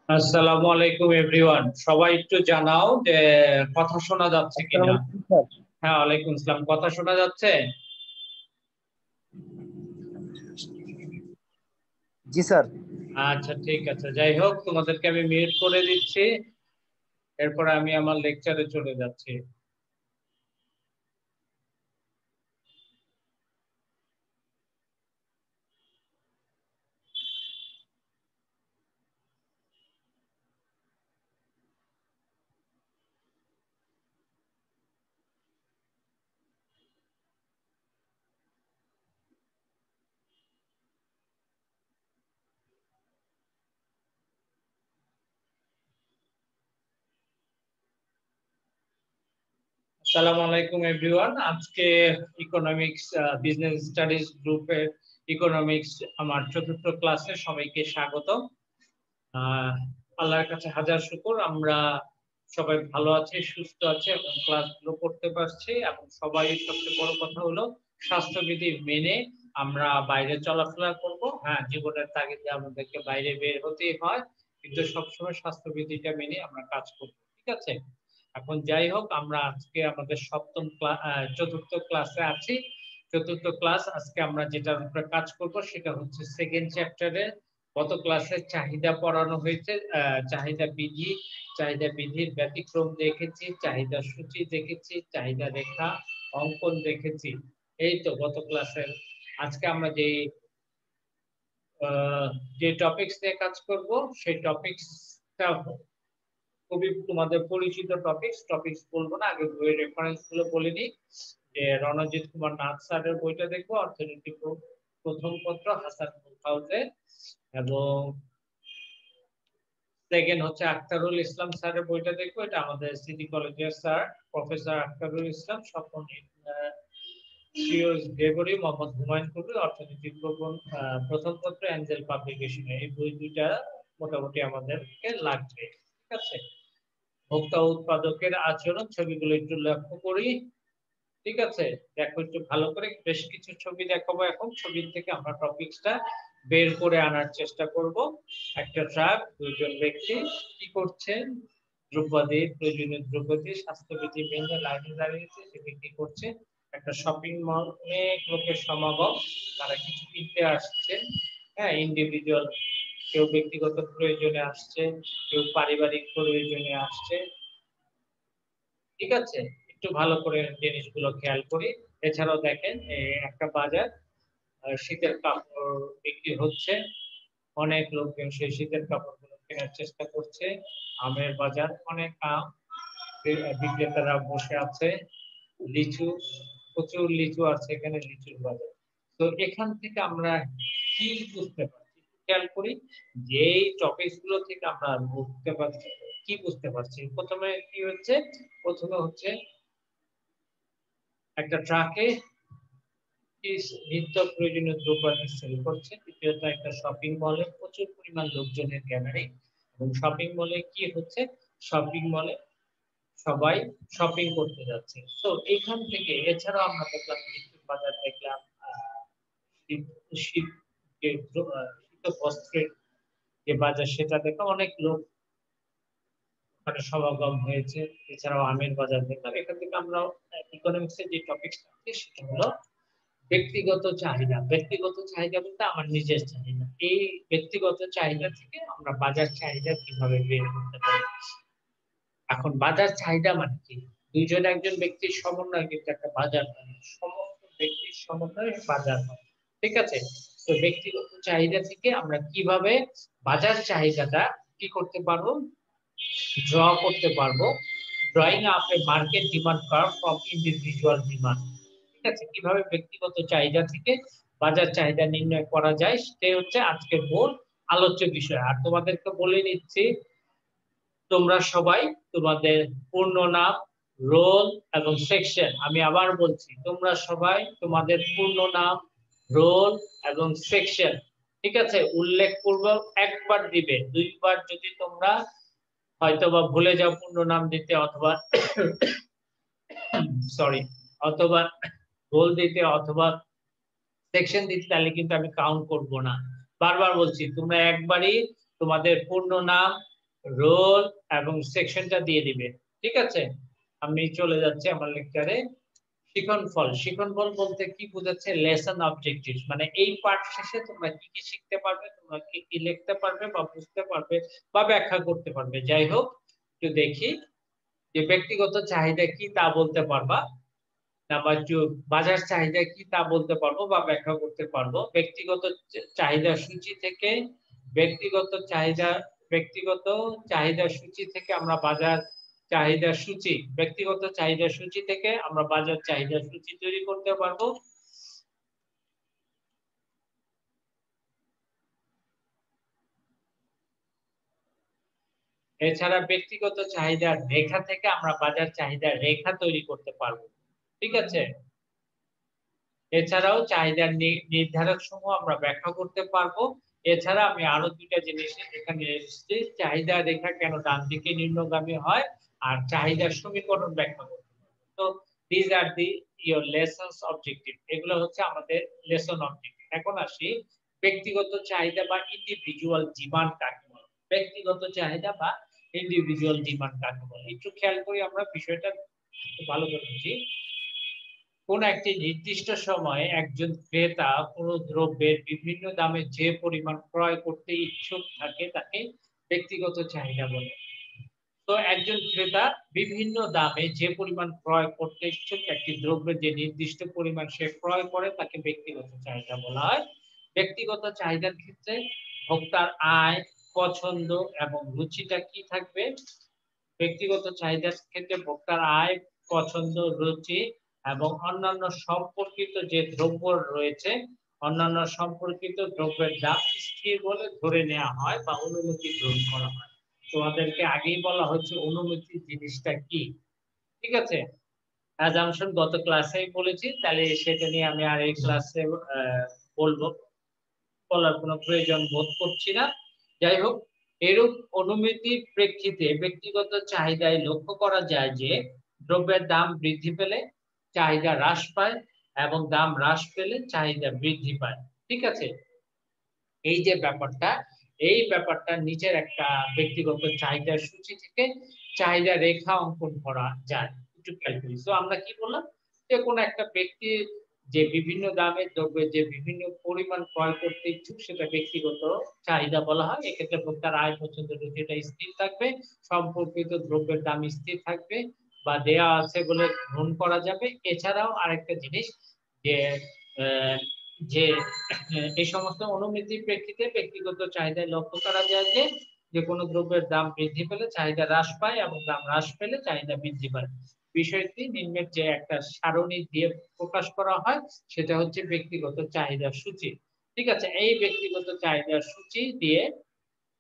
আসসালামু আলাইকুম এভরিওয়ান, সবাই একটু জানাও যে কথা শোনা যাচ্ছে আসসালামু কিনা। আলাইকুম স্যার। হ্যাঁ, ওয়ালাইকুম আসসালাম। কথা শোনা যাচ্ছে? জি স্যার। আচ্ছা, ঠিক আছে। যাই হোক, তোমাদেরকে আমি মিউট করে দিচ্ছি, এরপর আমি আমার লেকচারে চলে যাচ্ছি। আসসালামু আলাইকুম এভরিওয়ান। আজকে ইকোনমিক্স বিজনেস স্টাডিজ গ্রুপের ইকোনমিক্স আমার চতুর্থ ক্লাসে সবাইকে স্বাগত। আল্লাহর কাছে হাজার শুকর, আমরা সবাই ভালো আছি, সুস্থ আছি এবং ক্লাসগুলো করতে পারছি। এবং সবাই, সবচেয়ে বড় কথা হলো, স্বাস্থ্যবিধি মেনে আমরা বাইরে চলাফেরা করব। হ্যাঁ, জীবনের তাগিদে আমাদেরকে বাইরে বের হতেই হয়, কিন্তু সবসময় স্বাস্থ্যবিধিটা মেনে আমরা কাজ করব। ঠিক আছে? এখন যাই হোক, আমরা আজকে আমাদের চতুর্থ ক্লাসে আছি। চতুর্থ ক্লাস, আজকে আমরা যেটার উপরে কাজ করব সেটা হচ্ছে সেকেন্ড চ্যাপ্টারে। গত ক্লাসে চাহিদা পড়ানো হয়েছে, চাহিদা বিধির ব্যতিক্রম দেখেছি, চাহিদা সূচি দেখেছি, চাহিদা রেখা অঙ্কন দেখেছি। এই তো গত ক্লাসের। আজকে আমরা যে টপিকস নিয়ে কাজ করব, সেই টপিকসটা খুবই তোমাদের পরিচিত টপিকস বলবো না, আগে বইয়ের রেফারেন্স গুলো বলে নিই। যে রণজিৎ কুমার নাথ স্যারের বইটা দেখবো, অর্থনীতি প্রথম পত্র, হাসান হাউজের। এবং সেকেন্ড হচ্ছে আখতারুল ইসলাম স্যারের বইটা দেখবো, এটা আমাদের সিটি কলেজের স্যার প্রফেসর আখতারুল ইসলাম। স্বপন গ্রেগরি, মোহাম্মদ হুমায়ুন কবির, অর্থনীতি প্রথম পত্র, অ্যাঞ্জেল পাবলিকেশন। এই বই দুইটা মোটামুটি আমাদেরকে লাগবে। ঠিক আছে? ভোক্তা উৎপাদকের আচরণ, ছবিগুলো একটু লক্ষ্য করি। ঠিক আছে? দেখো একটু ভালো করে, বেশ কিছু ছবি দেখাবো। এখন ছবির থেকে আমরা টপিকসটা বের করে আনার চেষ্টা করব। একটা ট্রাক, দুইজন ব্যক্তি কি করছেন, দ্রব্যাদি, প্রয়োজনীয় দ্রব্যাদি স্বাস্থ্যবিধি মেনে লাইনে দাঁড়িয়েছে, সে বিক্রি করছে। একটা শপিং মল, অনেক লোকের সমাগম, তারা কিছু কিনতে আসছে। হ্যাঁ, ইন্ডিভিজুয়াল, কেউ ব্যক্তিগত প্রয়োজনে আসছে, কেউ পারিবারিক প্রয়োজনে আসছে। ঠিক আছে? একটু ভালো করে জিনিসগুলো খেয়াল করি। এছাড়াও দেখেন, একটা বাজার, শীতের কাপড় বিক্রি হচ্ছে। অনেক লোকজন সেই শীতের কাপড়গুলো কেনার চেষ্টা করছে। আমের বাজার, অনেক আম, বিক্রেতারা বসে আছে। লিচু, প্রচুর লিচু আছে এখানে, লিচুর বাজার। তো এখান থেকে আমরা কি বুঝতে পারছি, খেয়াল করি যে এই টপিকস গুলো থেকে আমরা বুঝতে পারছি, কি বুঝতে পারছি। প্রথমে কি হচ্ছে, প্রথমে হচ্ছে একটা ট্রাকে নিত্য প্রয়োজনীয় দ্রব্যাদি সেল করছে। দ্বিতীয়ত, একটা শপিং মলে প্রচুর পরিমাণ লোকজনের গ্যালারি। এবং শপিং মলে কি হচ্ছে, শপিং মলে সবাই শপিং করতে যাচ্ছে। তো এখান থেকে, এছাড়াও আমরা দেখলাম লিচুর বাজার, দেখলাম শীত শীত শীত বস্ত্রের যে বাজার, সেটা দেখলাম অনেক লোক মানে সমাগম হয়েছে। এছাড়াও আমের বাজার দেখলাম। এখান থেকে আমরা ইকোনমিক্স এর যে টপিকটা আছে সেটা হলো ব্যক্তিগত চাহিদা। ব্যক্তিগত চাহিদা বলতে আমার নিজের চাহিদা। এই ব্যক্তিগত চাহিদা থেকে আমরা বাজার চাহিদা কিভাবে বের করতে পারি। এখন বাজার চাহিদা মানে কি? একজন ব্যক্তির সমন্বয় কিন্তু একটা বাজার হয়, সমস্ত ব্যক্তির সমন্বয়ে বাজার হয়। ঠিক আছে? তো ব্যক্তিগত চাহিদা থেকে আমরা কিভাবে বাজার চাহিদাটা কি করতে পারবো, ড্র করতে পারবো। Drawing up a market demand curve from individual demand. ঠিক আছে? কিভাবে ব্যক্তিগত চাহিদা থেকে বাজার চাহিদা নির্ণয় করা যায়, সেটাই হচ্ছে আজকের মূল আলোচ্য বিষয়। আর তোমাদেরকে বলে নিচ্ছি, তোমরা সবাই তোমাদের পূর্ণ নাম, রোল এবং সেকশন, আমি আবার বলছি, তোমরা সবাই তোমাদের পূর্ণ নাম, রোল এবং সেকশন, ঠিক আছে, উল্লেখপূর্বক একবার দিবে। দুইবার যদি তোমরা হয়তোবা ভুলে যাও পূর্ণ নাম দিতে, অথবা সরি, অথবা রোল দিতে, অথবা সেকশন দিতে, তাহলে কিন্তু আমি কাউন্ট করব না। বারবার বলছি, তোমরা একবারই তোমাদের পূর্ণ নাম, রোল এবং সেকশনটা দিয়ে দিবে। ঠিক আছে, আমি চলে যাচ্ছি আমার লেকচারে। শিক্ষণফল বলতে কি বোঝাচ্ছে? লেসন অবজেক্টিভ, মানে এই পাঠ শেষে তোমরা কি কি শিখতে পারবে, তোমরা কি কি লিখতে পারবে বা বুঝতে পারবে বা ব্যাখ্যা করতে পারবে। যাই হোক, একটু দেখি যে ব্যক্তিগত চাহিদা কি তা বলতে পারবা, নাম্বার 2 বাজার চাহিদা কি তা বলতে পারবো বা ব্যাখ্যা করতে পারবো। ব্যক্তিগত চাহিদা সূচি থেকে ব্যক্তিগত চাহিদা ব্যক্তিগত চাহিদা সূচি থেকে আমরা বাজার চাহিদা সূচি ব্যক্তিগত চাহিদা সূচি থেকে আমরা বাজার চাহিদা সূচি তৈরি করতে পারবো। এছাড়া ব্যক্তিগত চাহিদার রেখা থেকে আমরা বাজার চাহিদার রেখা তৈরি করতে পারবো। ঠিক আছে, এছাড়াও চাহিদার নির্ধারক সমূহ আমরা ব্যাখ্যা করতে পারবো। এছাড়া আমি আরো দুইটা জিনিস এখানে এসেছি, চাহিদা রেখা কেন ডান দিকে নিম্নগামী হয় আর চাহিদার সমীকরণ ব্যাখ্যা করতে পারবো। তো this are the your lessons objective, এগুলো হচ্ছে আমাদের লেসন অবজেক্টিভ। এখন আসি ব্যক্তিগত চাহিদা বা ইন্ডিভিজুয়াল ডিমান্ড কাকে বলে। ব্যক্তিগত চাহিদা বা ইন্ডিভিজুয়াল ডিমান্ড কাকে বলে, একটু খেয়াল করি আমরা বিষয়টা ভালো করে বুঝি। কোন একটি নির্দিষ্ট সময়ে একজন ক্রেতা কোন দ্রব্যের বিভিন্ন দামে যে পরিমাণ ক্রয় করতে ইচ্ছুক থাকে তাকে ব্যক্তিগত চাহিদা বলে। তো একজন ক্রেতা বিভিন্ন দামে যে পরিমাণ ক্রয় করতে ইচ্ছুক একটি দ্রব্যের যে নির্দিষ্ট পরিমাণ সে ক্রয় করে তাকে ব্যক্তিগত চাহিদা বলা হয়। ব্যক্তিগত চাহিদার ক্ষেত্রে ভোক্তার আয়, পছন্দ এবং রুচিটা কি থাকবে? ব্যক্তিগত চাহিদার ক্ষেত্রে ভোক্তার আয়, পছন্দ, রুচি এবং অন্যান্য সম্পর্কিত যে দ্রব্য রয়েছে, অন্যান্য সম্পর্কিত দ্রব্যের দাম স্থির বলে ধরে নেওয়া হয় বা অনুমতি গ্রহণ করা হয়। তোমাদেরকে আগেই বলা হচ্ছে অনুমতি জিনিসটা কি। ঠিক আছে, অ্যাজাম্পশন গত ক্লাসেই বলেছি, তাহলে সেটা নিয়ে আমি আর এই ক্লাসে বলবো, বলার কোনো প্রয়োজন বোধ করছি না। যাই হোক, এরূপ অনুমিতির প্রেক্ষিতে ব্যক্তিগত চাহিদায় লক্ষ্য করা যায় যে দ্রব্যের দাম বৃদ্ধি পেলে চাহিদা হ্রাস পায় এবং দাম হ্রাস পেলে চাহিদা বৃদ্ধি পায়। ঠিক আছে, এই যে ব্যাপারটা, এই ব্যাপারটা নিচের একটা ব্যক্তিগত চাহিদার সূচি থেকে চাহিদা রেখা অঙ্কন করা যায়। একটু খেয়াল করি। তো আমরা কি বললাম যে কোন একটা ব্যক্তি যে বিভিন্ন দামের দ্রব্যের যে বিভিন্ন পরিমাণ ক্রয় করতে ইচ্ছুক সেটা ব্যক্তিগত চাহিদা বলা হয়। এক্ষেত্রে ভোক্তার আয়, পছন্দ, রুচিটা স্থির থাকবে, সম্পর্কিত দ্রব্যের দাম স্থির থাকবে বা দেয়া আছে বলে গ্রহণ করা যাবে। এছাড়াও আরেকটা জিনিস যে যে এই সমস্ত অনুমিতির প্রেক্ষিতে ব্যক্তিগত চাহিদায় লক্ষ্য করা যায় যে যে কোনো দ্রব্যের দাম বৃদ্ধি পেলে চাহিদা হ্রাস পায় এবং দাম হ্রাস পেলে চাহিদা বৃদ্ধি পায়। বিষয়টি নিম্নের যে একটা সারণী দিয়ে প্রকাশ করা হয় সেটা হচ্ছে ব্যক্তিগত চাহিদার সূচি। ঠিক আছে, এই ব্যক্তিগত চাহিদার সূচি দিয়ে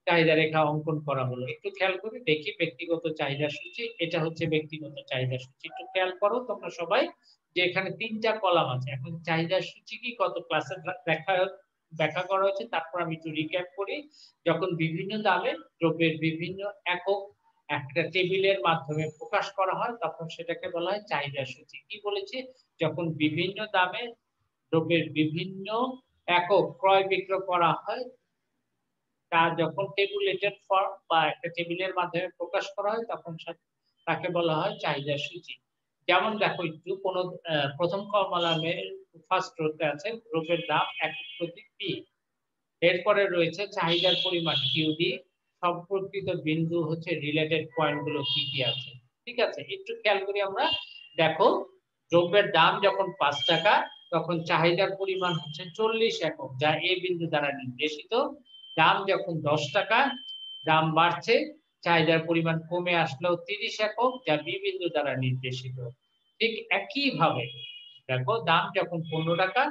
চাহিদা রেখা অঙ্কন করা হলো। একটু খেয়াল করে দেখি ব্যক্তিগত চাহিদা সূচি, এটা হচ্ছে ব্যক্তিগত চাহিদা সূচি। একটু খেয়াল করো তোমরা সবাই যে এখানে তিনটা কলাম আছে। এখন চাহিদা সূচি কি গত ক্লাসে ব্যাখ্যা করা হয়েছে, তারপর আমি একটু রিক্যাপ করি। যখন বিভিন্ন দামে দ্রব্যের বিভিন্ন একক একটা টেবিলের মাধ্যমে প্রকাশ করা হয় তখন সেটাকে বলা হয় চাহিদা সূচি। কি বলেছি? যখন বিভিন্ন দামে দ্রব্যের বিভিন্ন একক ক্রয় বিক্রয় করা হয় তা যখন টেবুলেটেড ফর্ম বা একটা টেবিলের মাধ্যমে প্রকাশ করা হয় তখন তাকে বলা হয় চাহিদা সূচি। যেমন দেখো একটু কোন প্রথম কলামের ফার্স্ট রোতে আছে দ্রব্যের দাম একক প্রতি পি, এরপরে রয়েছে চাহিদার পরিমাণ কিউডি, সম্পর্কিত বিন্দু হচ্ছে রিলেটেড পয়েন্ট গুলো কি কি আছে। ঠিক আছে, একটু খেয়াল করি আমরা। দেখো, দ্রব্যের দাম যখন 5 টাকা তখন চাহিদার পরিমাণ হচ্ছে 40 একক যা এ বিন্দু দ্বারা নির্দেশিত। দাম যখন 10 টাকা, দাম বাড়ছে, চাহিদার পরিমাণ কমে আসলেও 30 একক যা বি বিন্দু দ্বারা নির্দেশিত। ঠিক একই ভাবে দেখো, দাম যখন 15 টাকা,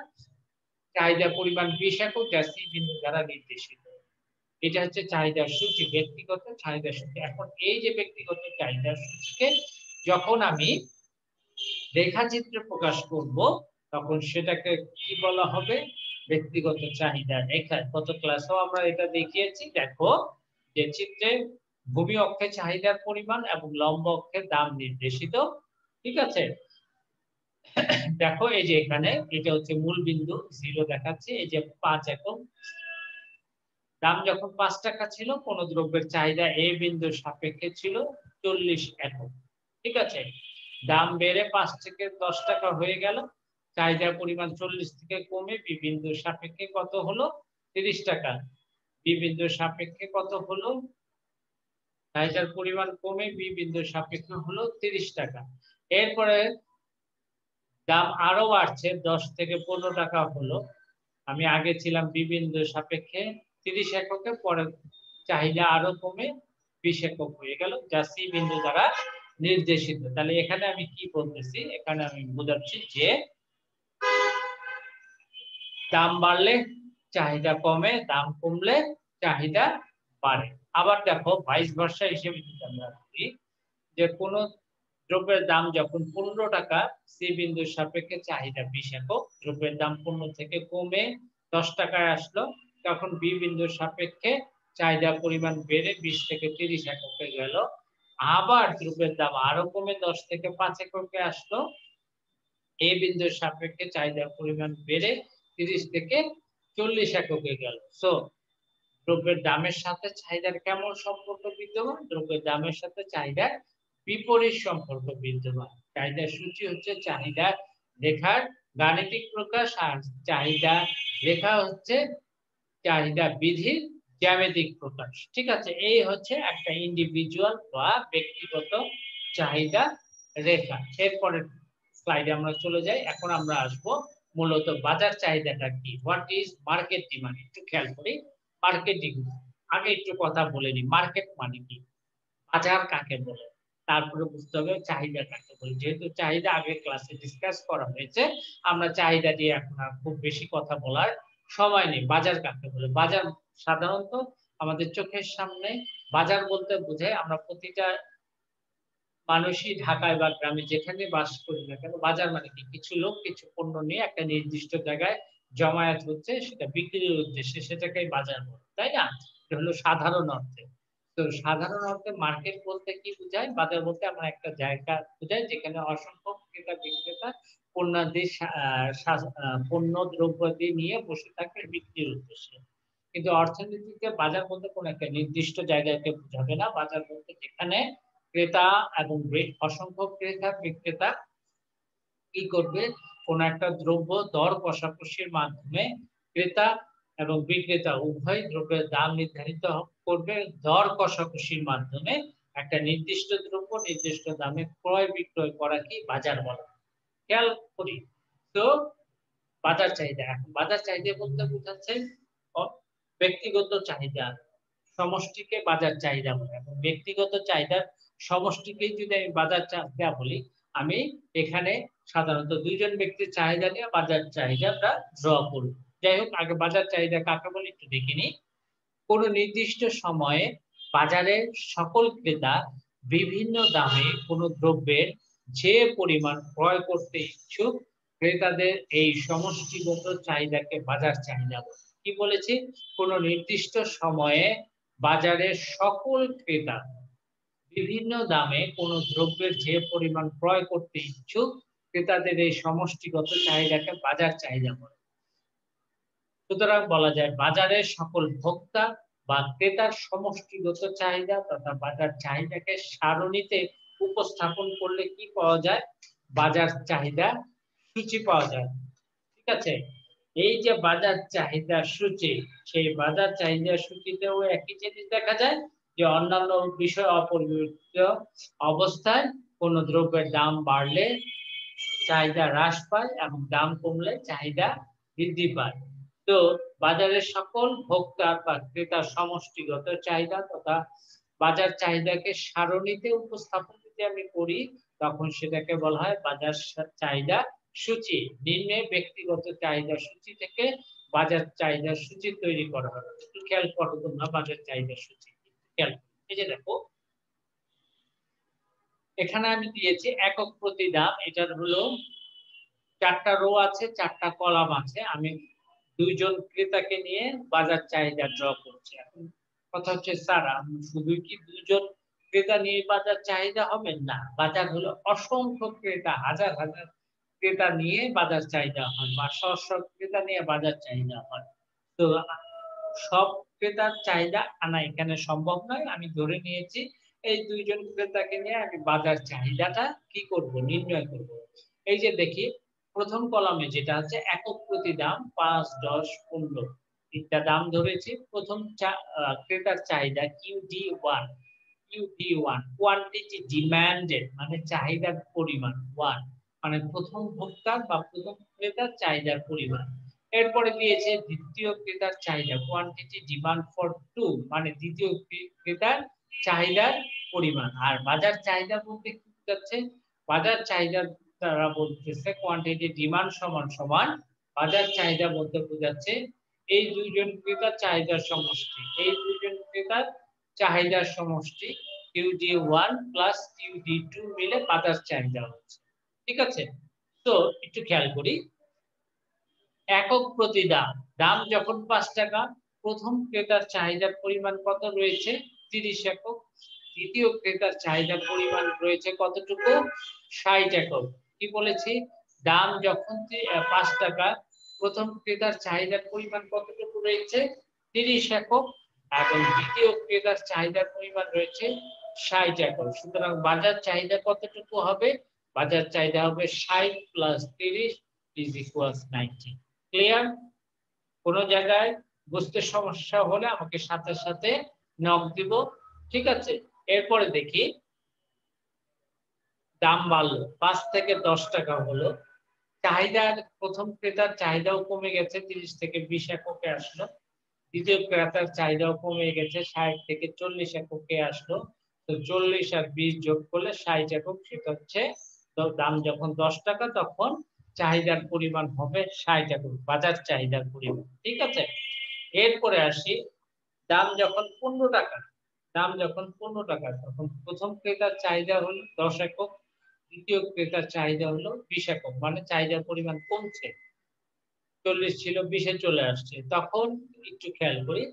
চাহিদার পরিমাণ 20 একক যা সি বিন্দু দ্বারা নির্দেশিত। এটা হচ্ছে চাহিদার সূচি, ব্যক্তিগত চাহিদার সূচি। এখন এই যে ব্যক্তিগত চাহিদার সূচিকে যখন আমি রেখাচিত্রে প্রকাশ করব তখন সেটাকে কি বলা হবে? ব্যক্তিগত চাহিদা রেখা। গত ক্লাসেও আমরা এটা দেখিয়েছি। দেখো যে চিত্রে ভূমি অক্ষে চাহিদার পরিমাণ এবং লম্ব অক্ষে দাম নির্দেশিত। ঠিক আছে, দেখো এই যে এখানে এটা হচ্ছে মূল বিন্দু 0 দেখাচ্ছে, এই যে 5 একক দাম যখন 5 টাকা ছিল কোন দ্রব্যের চাহিদা এ বিন্দুর সাপেক্ষে ছিল 40 একক। ঠিক আছে? দাম বেড়ে 5 থেকে 10 টাকা হয়ে গেল। চাহিদার পরিমাণ 40 থেকে কমে বি বিন্দুর সাপেক্ষে কত হলো? 30 টাকা। বি বিন্দুর সাপেক্ষে কত হলো? চাহিদার পরিমাণ কমে বি বিন্দুর সাপেক্ষে হলো 30 টাকা। এরপরে দাম আরো বাড়ছে 10 থেকে 15 টাকা হলো। আমি আগে ছিলাম বি বিন্দুর সাপেক্ষে 30 এককে, পরে চাহিদা আরো কমে 20 একক হয়ে গেল, যা সি বিন্দু দ্বারা নির্দেশিত। তাহলে এখানে আমি কি বলতেছি? এখানে আমি বোঝাচ্ছি যে দাম বাড়লে চাহিদা কমে, দাম কমলে চাহিদা বাড়ে। আবার দেখো ভাইস ভার্সা হিসেবে যদি আমরা বলি যে কোন দ্রব্যের দাম যখন 15 টাকা, সি বিন্দুর সাপেক্ষে চাহিদা 20 একক, দ্রব্যের দাম 15 থেকে কমে 10 টাকায় আসলো, তখন বি বিন্দুর সাপেক্ষে চাহিদার পরিমাণ বেড়ে 20 থেকে 30 এককে গেল। আবার দ্রব্যের দাম আরো কমে 10 থেকে 5 এককে আসলো, এ বিন্দুর সাপেক্ষে চাহিদার পরিমাণ বেড়ে 30 থেকে 40 এককে গেল। সো দ্রব্যের দামের সাথে চাহিদার কেমন সম্পর্ক বিদ্যমান? দ্রব্যের দামের সাথে চাহিদার বিপরীত সম্পর্ক বিদ্যমান। চাহিদার সূচি হচ্ছে চাহিদা রেখার গাণিতিক প্রকাশ, আর চাহিদা রেখা হচ্ছে চাহিদা বিধির জ্যামিতিক প্রকাশ। ঠিক আছে? এই হচ্ছে একটা ইন্ডিভিজুয়াল বা ব্যক্তিগত চাহিদা রেখা। এরপরের স্লাইডে আমরা চলে যাই। এখন আমরা আসব মূলত বাজার চাহিদাটা কি? What is market demand? একটু খেয়াল করি। মার্কেটিং আগে একটু কথা বলে নিই। মার্কেট মানে কি? বাজার কাকে বলে? তারপরে বুঝতে হবে চাহিদা কাকে বলে। যেহেতু চাহিদা আগের ক্লাসে ডিসকাস করা হয়েছে, আমরা চাহিদা নিয়ে এখন আর খুব বেশি কথা বলার সময় নেই। বাজার কাকে বলে? বাজার সাধারণত আমাদের চোখের সামনে বাজার বলতে বোঝায় আমরা প্রতিটা মানুষই ঢাকায় বা গ্রামে যেখানে বাস করি না কেন, বাজার মানে কি? কিছু লোক কিছু পণ্য নিয়ে একটা নির্দিষ্ট জায়গায় জমায়েত হচ্ছে, সেটা বিক্রির উদ্দেশ্যে, সেটাকেই বাজার বলে। তাই না? এটা হলো সাধারণ অর্থে। তো সাধারণ অর্থে মার্কেট বলতে কি বোঝায়? বাজার বলতে আমরা একটা জায়গা বোঝায় যেখানে অসংখ্য ক্রেতা বিক্রেতা পণ্যাদি পণ্য দ্রব্যাদি নিয়ে বসে থাকে বিক্রির উদ্দেশ্যে। কিন্তু অর্থনীতিতে বাজার বলতে কোনো একটা নির্দিষ্ট জায়গাকে বোঝাবে না। বাজার বলতে যেখানে ক্রেতা এবং অসংখ্য ক্রেতা বিক্রেতা কি করবে? কোন একটা দ্রব্য দর কষাকষির মাধ্যমে ক্রেতা এবং বিক্রেতা উভয় দ্রব্যের দাম নির্ধারিত করবে দর কষাকষির মাধ্যমে। একটা নির্দিষ্ট দ্রব্য নির্দিষ্ট দামে ক্রয় বিক্রয় করা কি বাজার বলা। খেয়াল করি। তো বাজার চাহিদা, এখন বাজার চাহিদা বলতে বোঝাচ্ছে ব্যক্তিগত চাহিদা সমষ্টিকে বাজার চাহিদা বলে, এবং ব্যক্তিগত চাহিদার সমষ্টিকেই যদি আমি বাজার চাহিদা বলি, আমি এখানে সাধারণত দুইজন ব্যক্তির চাহিদা নিয়ে বাজার চাহিদাটা ড্র করব। যাই হোক, আগে বাজার চাহিদা কাকে বলে একটু দেখে নিই। কোন নির্দিষ্ট সময়ে বাজারে সকল ক্রেতা বিভিন্ন দামে কোন দ্রব্যের যে পরিমাণ ক্রয় করতে ইচ্ছুক, ক্রেতাদের এই সমষ্টিগত চাহিদাকে বাজার চাহিদা বলে। কি বলেছি? কোন নির্দিষ্ট সময়ে বাজারে সকল ক্রেতা বিভিন্ন দামে কোন দ্রব্যের যে পরিমাণ ক্রয় করতে ইচ্ছুক, ক্রেতাদের এই সমষ্টিগত চাহিদাকে বাজার চাহিদা বলে। সুতরাং বলা যায় বাজারের সকল ভোক্তা বা ক্রেতার সমষ্টিগত চাহিদা তথা বাজার চাহিদাকে সারণীতে উপস্থাপন করলে কি পাওয়া যায়? বাজার চাহিদা সূচি পাওয়া যায়। ঠিক আছে? এই যে বাজার চাহিদা সূচি, সেই বাজার চাহিদা সূচিতেও একই জিনিস দেখা যায় যে অন্যান্য বিষয় অপরিবর্তিত অবস্থায় কোন দ্রব্যের দাম বাড়লে চাহিদা হ্রাস পায় এবং দাম কমলে চাহিদা বৃদ্ধি পায়। তো বাজারের সকল ভোক্তা বা ক্রেতার সমষ্টিগত চাহিদা তথা বাজার চাহিদাকে সারণীতে উপস্থাপন যদি আমি করি, তখন সেটাকে বলা হয় বাজার চাহিদা সূচি। নিম্নে ব্যক্তিগত চাহিদা সূচি থেকে বাজার চাহিদা সূচি তৈরি করা হয়। একটু খেয়াল করো তোমরা বাজার চাহিদা সূচি। খেয়াল এই যে দেখো, এখানে আমি দিয়েছি একক প্রতি দাম। এটার হলো 4টা রো আছে, 4টা কলাম আছে। আমি দুইজন ক্রেতাকে নিয়ে বাজার চাহিদা ড্র করছি। এখন কথা হচ্ছে, স্যার শুধু কি দুইজন ক্রেতা নিয়ে বাজার চাহিদা হবে? না, বাজার হলো অসংখ্য ক্রেতা, হাজার হাজার ক্রেতা নিয়ে বাজার চাহিদা হয় বা শ শ ক্রেতা নিয়ে বাজার চাহিদা হয়। তো সব ক্রেতার চাহিদা আনা এখানে সম্ভব নয়। আমি ধরে নিয়েছি এই দুইজন ক্রেতাকে নিয়ে আমি বাজার চাহিদাটা কি করব, নির্ণয় করব। এই যে দেখি প্রথম কলামে যেটা আছে একক প্রতি দাম ৫, ১০, ১৫ তিনটা দাম ধরেছি। প্রথম ক্রেতার চাহিদা QD1 কোয়ান্টিটি ডিমান্ডেড মানে চাহিদার পরিমাণ 1 মানে প্রথম ভোক্তার বা প্রথম ক্রেতার চাহিদার পরিমাণ। এরপরে দিয়েছে দ্বিতীয় ক্রেতার চাহিদা কোয়ান্টিটি ডিমান্ড ফর 2 মানে দ্বিতীয় ক্রেতার চাহিদার পরিমাণ। আর বাজার চাহিদা বলতে কি বোঝাচ্ছে? বাজার চাহিদা তারা বলতেছে কোয়ান্টিটি ডিমান্ড সমান সমান বাজার চাহিদা বলতে বোঝাচ্ছে এই দুইজন ক্রেতার চাহিদার সমষ্টি। এই দুইজন ক্রেতার চাহিদার সমষ্টি QD1 প্লাস QD2 মিলে বাজার চাহিদা হচ্ছে। ঠিক আছে? তো একটু খেয়াল করি। একক প্রতি দাম, দাম যখন ৫ টাকা, প্রথম ক্রেতার চাহিদার পরিমাণ কত রয়েছে? ৩০ একক। দ্বিতীয় ক্রেতার চাহিদার পরিমাণ রয়েছে কতটুকু? ৬০ একক। কি বলেছি? দাম যখন ৫ টাকা, প্রথম ক্রেতার চাহিদার পরিমাণ কতটুকু রয়েছে? ৩০ একক এবং দ্বিতীয় ক্রেতার চাহিদার পরিমাণ রয়েছে ৬০ একক। সুতরাং বাজার চাহিদা কতটুকু হবে? বাজার চাহিদা হবে ৬০ প্লাস ৩০ ইজ ইকুয়ালস ৯০। ক্লিয়ার? কোন জায়গায় বুঝতে সমস্যা হলে আমাকে সাথে সাথে নক দিব। ঠিক আছে? এরপরে দেখি দাম বাড়লো ৫ থেকে ১০ টাকা হলো। চাহিদার প্রথম ক্রেতার চাহিদাও কমে গেছে ৩০ থেকে ২০ এককে আসলো। দ্বিতীয় ক্রেতার চাহিদাও কমে গেছে ৬০ থেকে ৪০ এককে আসলো। তো ৪০ আর ২০ যোগ করলে ৬০ একক সেটা হচ্ছে দাম যখন ১০ টাকা তখন চাহিদার পরিমাণ হবে ৬০ একক বাজার চাহিদার পরিমাণ। ঠিক আছে? এরপরে আসি দাম যখন ১৫ টাকা, দাম যখন ১৫ টাকা তখন প্রথম ক্রেতার চাহিদা হলো ১০ একক, দ্বিতীয় ক্রেতার চাহিদা হলো ২০ একক মানে চাহিদার পরিমাণ কমছে। ৪০ ছিল ২০ এ চলে আসছে। তখন একটু খেয়াল করি।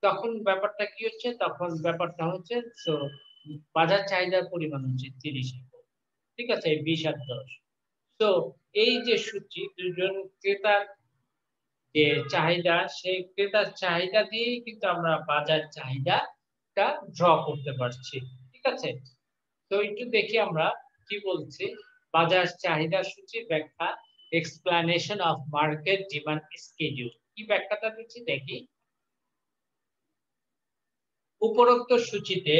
তখন ব্যাপারটা কি হচ্ছে? তখন ব্যাপারটা হচ্ছে বাজার চাহিদার পরিমাণ হচ্ছে ৩০ একক। ঠিক আছে? ২০ আর ১০। তো এই যে সূচি দুজন ক্রেতার যে চাহিদা সেই ক্রেতার চাহিদা দিয়েই কিন্তু আমরা বাজার চাহিদাটা ড্র করতে পারছি। ঠিক আছে? তো একটু দেখি আমরা কি বলছি। বাজার চাহিদা সূচি ব্যাখ্যা explanation of market demand schedule কি ব্যাখ্যাটা দিচ্ছি দেখি। উপরোক্ত সূচিতে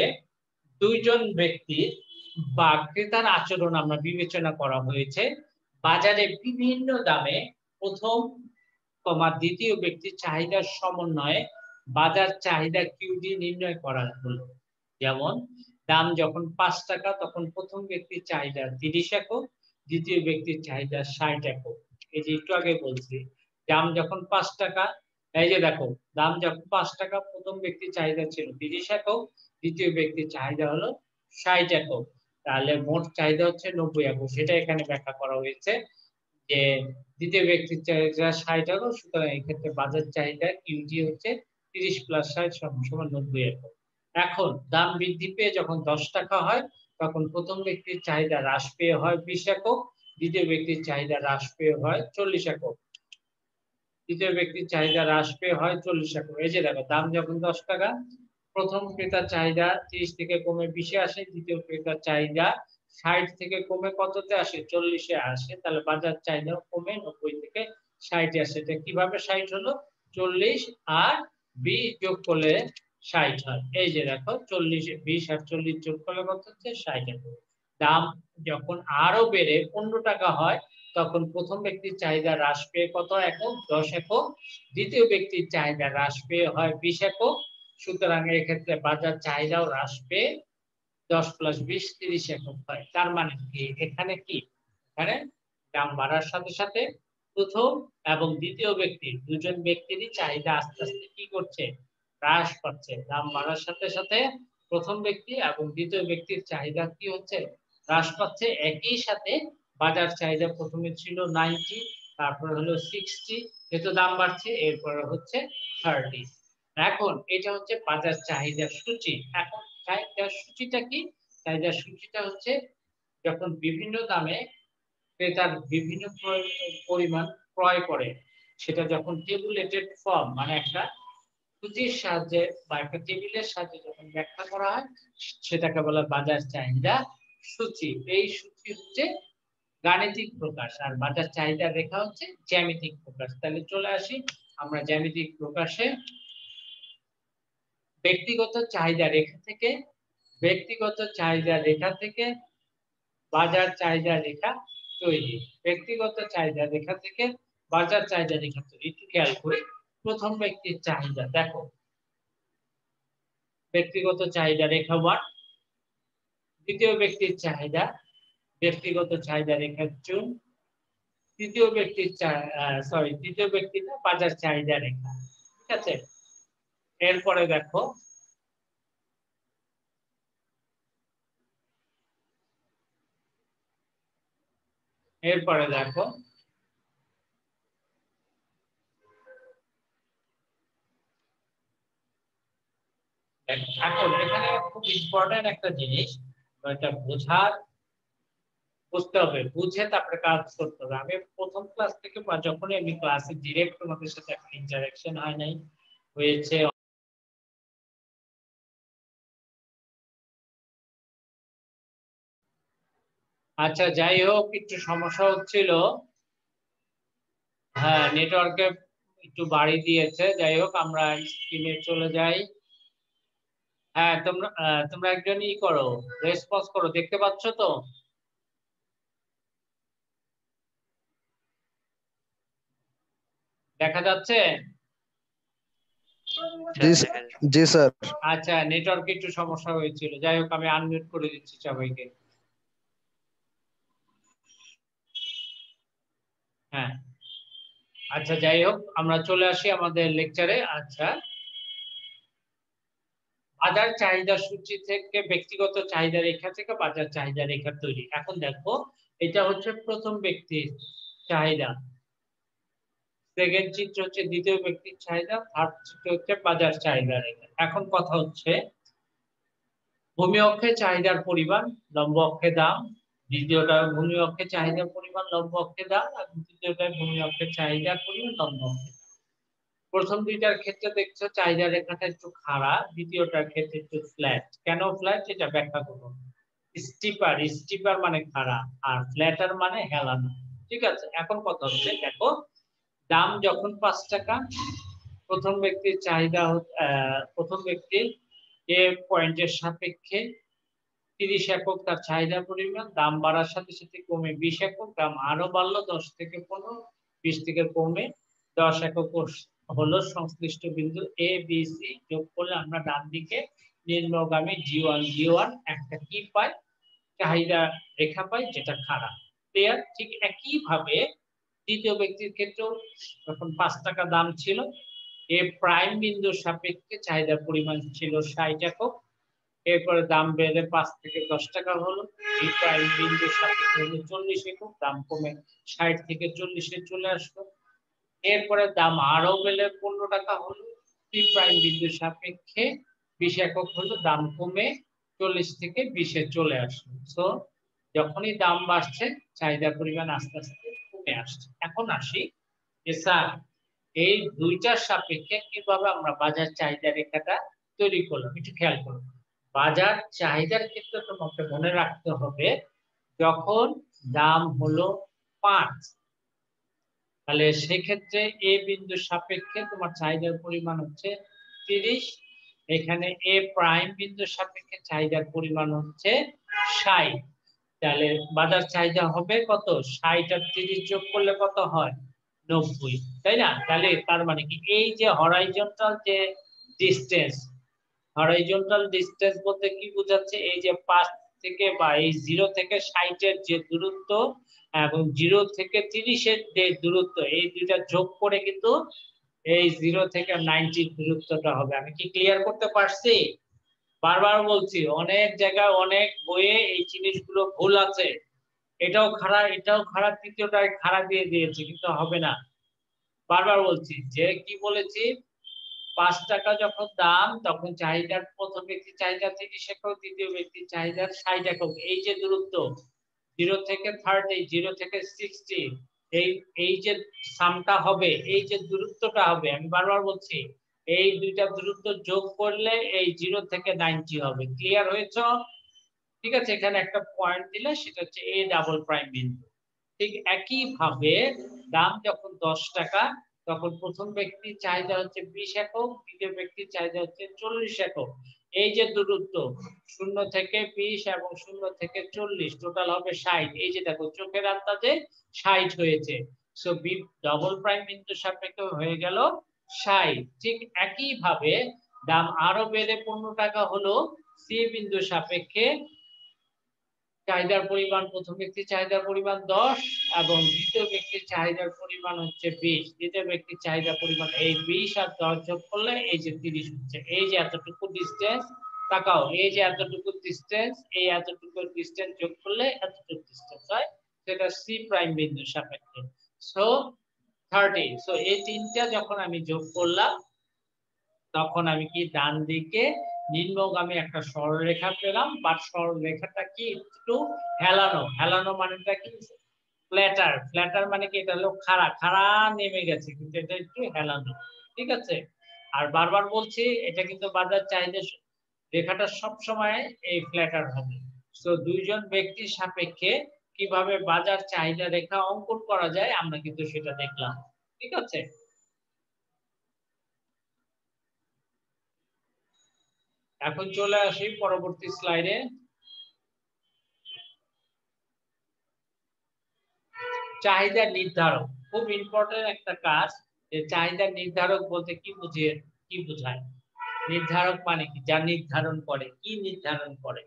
দুইজন ব্যক্তির বা ক্রেতার আচরণ আমরা বিবেচনা করা হয়েছে। বাজারে বিভিন্ন দামে প্রথম দ্বিতীয় ব্যক্তির চাহিদার সমন্বয়ে বাজার চাহিদা QD নির্ণয় করা হলো। যেমন দাম যখন ৫ টাকা তখন প্রথম ব্যক্তির চাহিদা ৩০ একক, দ্বিতীয় ব্যক্তির চাহিদা ৬০ একক। এই যে একটু আগে বলছি, দাম যখন ৫ টাকা, এই যে দেখো দাম যখন ৫ টাকা প্রথম ব্যক্তির চাহিদা ছিল ৩০ একক, দ্বিতীয় ব্যক্তির চাহিদা হলো ৬০ একক। তাহলে মোট চাহিদা হচ্ছে ৯০ একক। সেটা এখানে ব্যাখ্যা করা হয়েছে যে দ্বিতীয় ব্যক্তির চাহিদা ৬০ একক, সুতরাং এই ক্ষেত্রে বাজার চাহিদা QD হচ্ছে ৩০ প্লাস ৬০ সমান ৯০ একক। এখন দাম বৃদ্ধি পেয়ে যখন ১০ টাকা হয় তখন প্রথম ব্যক্তির চাহিদা হ্রাস পেয়ে হয় ২০ একক, দ্বিতীয় ব্যক্তির চাহিদা হ্রাস পেয়ে হয় ৪০ একক। তৃতীয় ব্যক্তির চাহিদা হ্রাস পেয়ে হয় ৪০ একক। এই যে দেখো দাম যখন ১০ টাকা, প্রথম ক্রেতার চাহিদা ৩০ থেকে কমে ২০ এ আসে, দ্বিতীয় ক্রেতার চাহিদা ৬০ থেকে কমে কততে আসে? ৪০ এ আসে। তাহলে বাজার চাহিদাও কমে ৯০ থেকে ৬০ এ আসে। এটা কিভাবে ৬০ হলো? ৪০ আর ২০ যোগ করলে ৬০ হয়। এই যে দেখো ৪০ ২০ আর ৪০ যোগ করলে কত হচ্ছে? ৬০ একক। দাম যখন আরো বেড়ে ১৫ টাকা হয় তখন প্রথম ব্যক্তির চাহিদা হ্রাস পেয়ে কত একক? ১০ একক। দ্বিতীয় ব্যক্তির চাহিদা হ্রাস পেয়ে হয় ২০ একক। সুতরাং এক্ষেত্রে বাজার চাহিদাও হ্রাস পেয়ে ১০ প্লাস ২০ ৩০ একক হয়। তার মানে কি এখানে কি? এখানে দাম বাড়ার সাথে সাথে প্রথম এবং দ্বিতীয় ব্যক্তির দুজন ব্যক্তিরই চাহিদা আস্তে আস্তে কি করছে? হ্রাস পাচ্ছে। দাম বাড়ার সাথে সাথে প্রথম ব্যক্তি এবং দ্বিতীয় ব্যক্তির চাহিদা কি হচ্ছে? হ্রাস পাচ্ছে। একই সাথে বাজার চাহিদা প্রথমে ছিল ৯০, তারপরে হলো ৬০, যেহেতু দাম বাড়ছে এরপরে হচ্ছে ৩০। এখন এটা হচ্ছে বাজার চাহিদার সূচি। এখন চাহিদার সূচিটা কি? চাহিদার সূচিটা হচ্ছে যখন বিভিন্ন দামে ক্রেতার বিভিন্ন পরিমাণ ক্রয় করে, সেটা যখন টেবুলেটেড ফর্ম মানে একটা সূচির সাহায্যে বা একটা টেবিলের সাহায্যে যখন ব্যাখ্যা করা হয় সেটাকে বলা বাজার চাহিদা সূচি। এই সূচি হচ্ছে গাণিতিক প্রকাশ, আর বাজার চাহিদা রেখা হচ্ছে জ্যামিতিক প্রকাশ। তাহলে চলে আসি আমরা জ্যামিতিক প্রকাশে। ব্যক্তিগত চাহিদা রেখা থেকে বাজার চাহিদা রেখা তৈরি। ব্যক্তিগত চাহিদা রেখা থেকে বাজার চাহিদা রেখা তৈরি। একটু খেয়াল করি, প্রথম ব্যক্তির চাহিদা দেখো, ব্যক্তিগত চাহিদা রেখা 1, দ্বিতীয় ব্যক্তির চাহিদা ব্যক্তিগত চাহিদা রেখা 2, তৃতীয় ব্যক্তির বাজার চাহিদা রেখা। ঠিক আছে, এরপরে দেখো এখন এখানে খুব ইম্পর্টেন্ট একটা জিনিস, এটা বুঝতে হবে, বুঝে তারপরে কাজ করতে হবে। আমি প্রথম ক্লাস থেকে বা যখনই আমি ক্লাসে ডিরেক্ট তোমাদের সাথে একটা ইন্টারঅ্যাকশন হয় নাই, হয়েছে আচ্ছা যাই হোক, একটু সমস্যা হচ্ছিল, হ্যাঁ নেটওয়ার্কে একটু বাড়ি দিয়েছে। যাই হোক আমরা স্ক্রিনে চলে যাই। হ্যাঁ তোমরা একজন করো, রেসপন্স করো, দেখতে পাচ্ছ তো? দেখা যাচ্ছে? জি স্যার। আচ্ছা নেটওয়ার্কে একটু সমস্যা হয়েছিল, যাই হোক আমি আনমিউট করে দিচ্ছি সবাইকে। হ্যাঁ আচ্ছা যাই হোক আমরা চলে আসি আমাদের লেকচারে। আচ্ছা, বাজার চাহিদা সূচি থেকে ব্যক্তিগত চাহিদা রেখা থেকে বাজার চাহিদা রেখা তৈরি। এখন দেখো এটা হচ্ছে প্রথম ব্যক্তির চাহিদা, সেকেন্ড চিত্র হচ্ছে দ্বিতীয় ব্যক্তির চাহিদা, থার্ড চিত্র হচ্ছে বাজার চাহিদা রেখা। এখন কথা হচ্ছে ভূমি অক্ষে চাহিদার পরিমাণ, লম্ব অক্ষে দাম। দ্বিতীয়টা ভূমি অক্ষে চাহিদার পরিমাণ, লম্ব অক্ষে দাম, আর তৃতীয়টা ভূমি অক্ষে চাহিদার পরিমাণ, লম্ব অক্ষে দাম। প্রথম দুইটার ক্ষেত্রে দেখছো চাহিদা রেখাটা একটু খাড়া, দ্বিতীয়টার ক্ষেত্রে একটু ফ্ল্যাট। কেন ফ্ল্যাট এটা ব্যাখ্যা করবো। স্টিপার মানে খাড়া, আর ফ্ল্যাটার মানে হেলানো। ঠিক আছে, এখন কথা হচ্ছে দেখো, দাম যখন 5 টাকা, প্রথম ব্যক্তির চাহিদা প্রথম ব্যক্তির এ পয়েন্টের সাপেক্ষে 30 একক তার চাহিদা পরিমাণ, দাম বাড়ার সাথে সাথে কমে 20 একক, দাম আরো বাড়লো 10 থেকে 15, 20 থেকে কমে 10 একক হলো সংশ্লিষ্ট বিন্দু এ বি সি। যোগ করলে আমরা ডান দিকে নিম্নগামী জি1 একটা কি পাই, চাহিদা রেখা পাই, যেটা খারাপ। ক্লিয়ার? ঠিক একই ভাবে দ্বিতীয় ব্যক্তির ক্ষেত্রেও যখন 5 টাকা দাম ছিল, এ প্রাইম বিন্দুর সাপেক্ষে চাহিদার পরিমাণ ছিল 60 একক, এরপরে দাম বেড়ে 5 থেকে 10 টাকা হলো, এই প্রাইম বিন্দুর সাপেক্ষে হলো 40 একক, দাম কমে 60 থেকে 40-এ চলে আসলো। এরপরে দাম আরো বেড়ে 15 টাকা হলো, পি প্রাইম বিন্দুর সাপেক্ষে 20 একক হলো, দাম কমে 40 থেকে 20-এ চলে আসলো। সো যখনই দাম বাড়ছে চাহিদার পরিমাণ আস্তে আস্তে কমে আসছে। এখন আসি যে স্যার এই দুইটার সাপেক্ষে কিভাবে আমরা বাজার চাহিদা রেখাটা তৈরি করলাম। একটু খেয়াল করো, বাজার চাহিদার ক্ষেত্রে তোমাকে মনে রাখতে হবে যখন দাম হলো 5, তাহলে সেক্ষেত্রে এ বিন্দুর সাপেক্ষে তোমার চাহিদার পরিমাণ হচ্ছে 30, এখানে এ প্রাইম বিন্দুর সাপেক্ষে চাহিদার পরিমাণ হচ্ছে 60। তাহলে বাজার চাহিদা হবে কত? 60 আর 30 যোগ করলে কত হয়? 90, তাই না? তাহলে তার মানে কি, এই যে হরাইজন্টাল যে ডিসটেন্স, হরাইজন্টাল ডিসটেন্স বলতে কি বোঝাচ্ছে, এই যে 5 থেকে বা এই 0 থেকে 60 এর যে দূরত্ব এবং 0 থেকে 30 এর যে দূরত্ব, এই দুইটা যোগ করে কিন্তু এই 0 থেকে 90 দূরত্বটা হবে। আমি কি ক্লিয়ার করতে পারছি? বারবার বলছি, অনেক জায়গায় অনেক বইয়ে এই জিনিসগুলো ভুল আছে। এটাও খারাপ, তৃতীয়টা খারাপ দিয়ে দিয়েছে, কিন্তু হবে না। বারবার বলছি যে কি বলেছি, 5 টাকা যখন দাম তখন চাহিদার প্রথম ব্যক্তির চাহিদা 30 একক, দ্বিতীয় ব্যক্তির চাহিদা 60 একক। এই যে দূরত্ব 0 থেকে 30, 0 থেকে 60, এই এই যে সামটা হবে, এই যে দূরত্বটা হবে, আমি বারবার বলছি এই দুইটা দূরত্ব যোগ করলে এই 0 থেকে 90 হবে। ক্লিয়ার হয়েছে? ঠিক আছে, এখানে একটা পয়েন্ট দিলে সেটা হচ্ছে A ডাবল প্রাইম বিন্দু। ঠিক একই ভাবে দাম যখন 10 টাকা তখন প্রথম ব্যক্তির চাহিদা হচ্ছে 20 একক, দ্বিতীয় ব্যক্তির চাহিদা হচ্ছে 40 একক। এই যে দূরত্ব 0 থেকে 20 এবং 0 থেকে 40 টোটাল হবে 60। এই যে দেখো চোখের আন্দাজে 60 হয়েছে। সো বি ডাবল প্রাইম বিন্দুর সাপেক্ষে হয়ে গেল 60। ঠিক একই ভাবে দাম আরো বেড়ে 15 টাকা হলো সি বিন্দুর সাপেক্ষে চাহিদার পরিমাণ প্রথম ব্যক্তির চাহিদার পরিমাণ 10 এবং দ্বিতীয় ব্যক্তির চাহিদার পরিমাণ হচ্ছে 20। দ্বিতীয় ব্যক্তির চাহিদার পরিমাণ এই 20 আর 10 যোগ করলে এই যে 30 হচ্ছে। এই যে এতটুকু ডিসটেন্স তাকাও, এই যে এতটুকু ডিসটেন্স, এই এতটুকু ডিসটেন্স যোগ করলে এতটুকু ডিসটেন্স হয়, সেটা সি প্রাইম বিন্দুর সাপেক্ষে। সো 30। সো এই তিনটা যখন আমি যোগ করলাম তখন আমি কি ডান দিকে নিম্নগামী একটা সরলরেখা পেলাম, বা সরলরেখাটা কি একটু হেলানো। হেলানো মানেটা কি? ফ্ল্যাটার। ফ্ল্যাটার মানে কি? এটা হলো খাড়া খাড়া নেমে গেছে, কিন্তু এটা একটু হেলানো। ঠিক আছে, আর বারবার বলছি এটা কিন্তু বাজার চাহিদা রেখাটা সব সময় এই ফ্ল্যাটার হবে। সো দুইজন ব্যক্তির সাপেক্ষে কিভাবে বাজার চাহিদা রেখা অঙ্কন করা যায় আমরা কিন্তু সেটা দেখলাম। ঠিক আছে, এখন চলে আসি পরবর্তী স্লাইডে। চাহিদা নির্ধারক খুব ইম্পর্টেন্ট একটা কাজ। যে চাহিদা নির্ধারক বলতে কি বোঝায়? নির্ধারক মানে কি? যা নির্ধারণ করে। কি নির্ধারণ করে?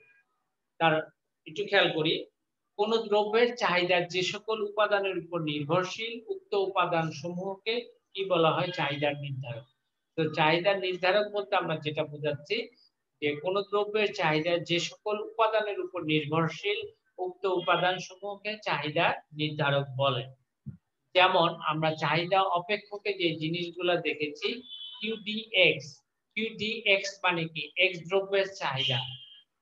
তার একটু খেয়াল করি। কোন দ্রব্যের চাহিদার যে সকল উপাদানের উপর নির্ভরশীল উক্ত উপাদান সমূহকে কি বলা হয়? চাহিদার নির্ধারক। তো চাহিদার নির্ধারক বলতে আমরা যেটা বোঝাচ্ছি যে কোন দ্রব্যের চাহিদার যে সকল উপাদানের উপর নির্ভরশীল উক্ত উপাদান সমূহকে চাহিদা নির্ধারক বলে। যেমন আমরা চাহিদা অপেক্ষকে যে জিনিসগুলো দেখেছি QDX। QDX মানে কি? X দ্রব্যের চাহিদা।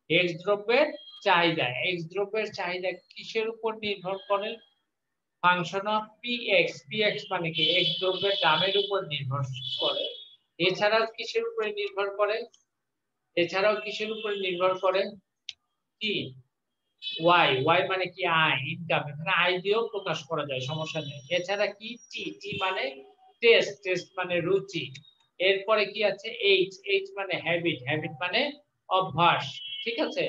X দ্রব্যের চাহিদা। X দ্রব্যের চাহিদা কিসের উপর নির্ভর করে? Function of PX। PX মানে কি? X দ্রব্যের দামের উপর নির্ভর করে। এছাড়াও কিসের উপরে নির্ভর করে? এছাড়াও কিসের উপর নির্ভর করে? কি? ওয়াই। ওয়াই মানে কি? আয়, ইনকাম। এখানে আয় দিয়েও প্রকাশ করা যায়, সমস্যা নেই। এছাড়া কি? টি। টি মানে টেস্ট। টেস্ট মানে রুচি। এরপরে কি আছে? এইচ। এইচ মানে হ্যাবিট। হ্যাবিট মানে অভ্যাস। ঠিক আছে,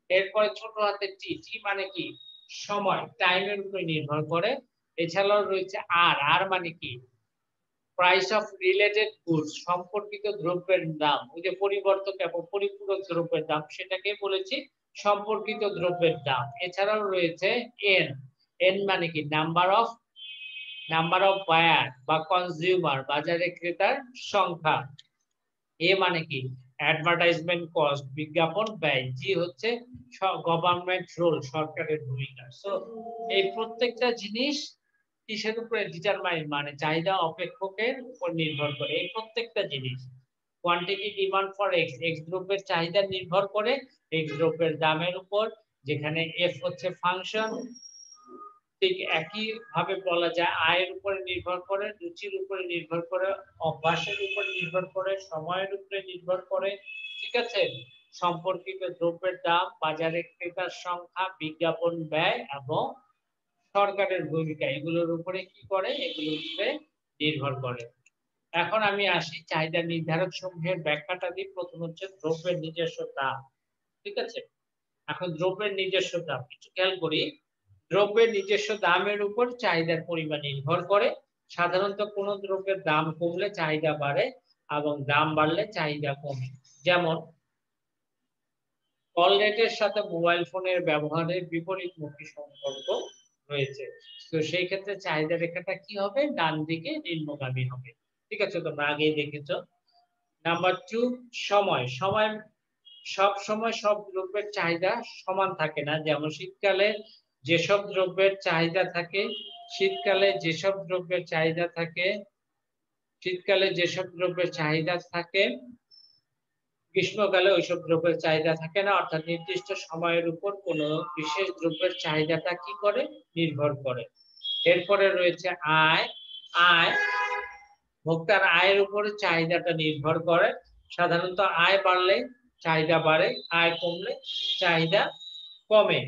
এরপরে ছোট হাতে টি। টি মানে কি? সময়, টাইমের উপরে নির্ভর করে। এছাড়াও রয়েছে আর। আর মানে কি? প্রাইস অফ রিলেটেড গুডস, সম্পর্কিত দ্রব্যের দাম। ওই যে পরিবর্তক এবং পরিপূরক দ্রব্যের দাম, সেটাকে বলেছি সম্পর্কিত দ্রব্যের দাম। এছাড়াও রয়েছে এন। এন মানে কি? নাম্বার অফ বায়ার বা কনজিউমার, বাজারে ক্রেতার সংখ্যা। এ মানে কি? অ্যাডভার্টাইজমেন্ট কস্ট, বিজ্ঞাপন ব্যয়। জি হচ্ছে গভর্নমেন্ট রোল, সরকারের ভূমিকা। সো এই প্রত্যেকটা জিনিস কিসের উপরে ডিটারমাইন, মানে চাহিদা অপেক্ষকের উপর নির্ভর করে। এই প্রত্যেকটা জিনিস quantity demand for x. X দ্রব্যের চাহিদা নির্ভর করে এক্স দ্রব্যের দামের উপর, যেখানে এফ হচ্ছে ফাংশন। ঠিক একই ভাবে বলা যায় আয়ের উপরে নির্ভর করে, রুচির উপরে নির্ভর করে, অভ্যাসের উপর নির্ভর করে, সময়ের উপরে নির্ভর করে। ঠিক আছে, সম্পর্কিত দ্রব্যের দাম, বাজারে ক্রেতার সংখ্যা, বিজ্ঞাপন ব্যয় এবং সরকারের ভূমিকা, এগুলোর উপরে কি করে? এগুলোর উপরে নির্ভর করে। এখন আমি আসি চাহিদা নির্ধারক সমূহের ব্যাখ্যাটা দিই। প্রথম হচ্ছে দ্রব্যের নিজস্ব দাম। ঠিক আছে, এখন দ্রব্যের নিজস্ব দাম একটু খেয়াল করি। দ্রব্যের নিজস্ব দামের উপর চাহিদার পরিমাণ নির্ভর করে। সাধারণত কোন দ্রব্যের দাম কমলে চাহিদা বাড়ে এবং দাম বাড়লে চাহিদা কমে। যেমন কল রেটের সাথে মোবাইল ফোনের ব্যবহারের বিপরীতমুখী সম্পর্ক রয়েছে। তো সেই ক্ষেত্রে চাহিদা রেখাটা কি হবে? ডান দিকে নিম্নগামী হবে। ঠিক আছে, তোমরা আগেই দেখেছো। নাম্বার 2, সময়। সময় সব সময় সব দ্রব্যের চাহিদা সমান থাকে না। যেমন শীতকালে যেসব দ্রব্যের চাহিদা থাকে, শীতকালে যেসব দ্রব্যের চাহিদা থাকে, শীতকালে যেসব দ্রব্যের চাহিদা থাকে, গ্রীষ্মকালে ওইসব দ্রব্যের চাহিদা থাকে না। অর্থাৎ নির্দিষ্ট সময়ের উপর কোনো বিশেষ দ্রব্যের চাহিদাটা কি করে? নির্ভর করে। এরপরে রয়েছে আয়। আয় ভোক্তার আয়ের উপরে চাহিদাটা নির্ভর করে। সাধারণত আয় বাড়লে চাহিদা বাড়ে, আয় কমলে চাহিদা কমে।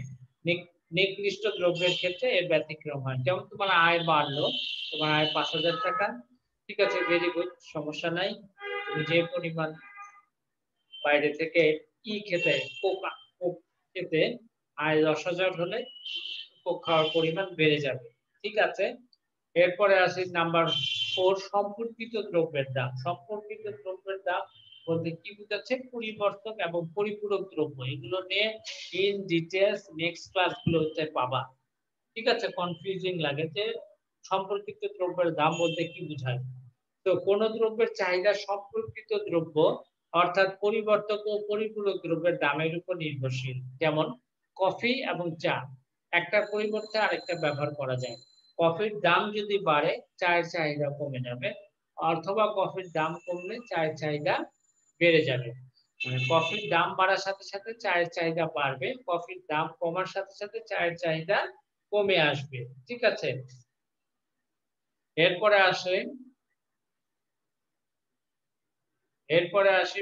নিকৃষ্ট দ্রব্যের ক্ষেত্রে এর ব্যতিক্রম হয়। যেমন তোমার আয় বাড়লো, তোমার আয় ৫,০০০ টাকা, ঠিক আছে, ভেরি গুড, সমস্যা নাই। তুমি যে পরিমাণ বাইরে থেকে খেতে, কোক খেতে আয় ১০,০০০ হলে কোক খাওয়ার পরিমাণ বেড়ে যাবে, ঠিক আছে। এরপরে আসি নাম্বার 4, সম্পর্কিত দ্রব্যের দাম। সম্পর্কিত দ্রব্যের দাম বলতে কি বোঝাচ্ছে? পরিবর্তক এবং পরিপূরক দ্রব্য। এগুলো নিয়ে ইন ডিটেইলস নেক্সট ক্লাসগুলোতে পাবা, ঠিক আছে। কনফিউজিং লাগে যে সম্পর্কিত দ্রব্যের দাম বলতে কি বোঝায়। তো কোন দ্রব্যের চাহিদা সম্পর্কিত দ্রব্য অর্থাৎ পরিবর্তক ও পরিপূরক দ্রব্যের দামের উপর নির্ভরশীল। যেমন কফি এবং চা, একটার পরিবর্তে আরেকটা ব্যবহার করা যায়। কফির দাম যদি বাড়ে চায়ের চাহিদা কমে যাবে, অথবা কফির দাম কমলে চায়ের চাহিদা বেড়ে যাবে। মানে কফির দাম বাড়ার সাথে সাথে চায়ের চাহিদা বাড়বে, কফির দাম কমার সাথে সাথে চায়ের চাহিদা কমে আসবে, ঠিক আছে। এরপরে আসে এরপরে আসি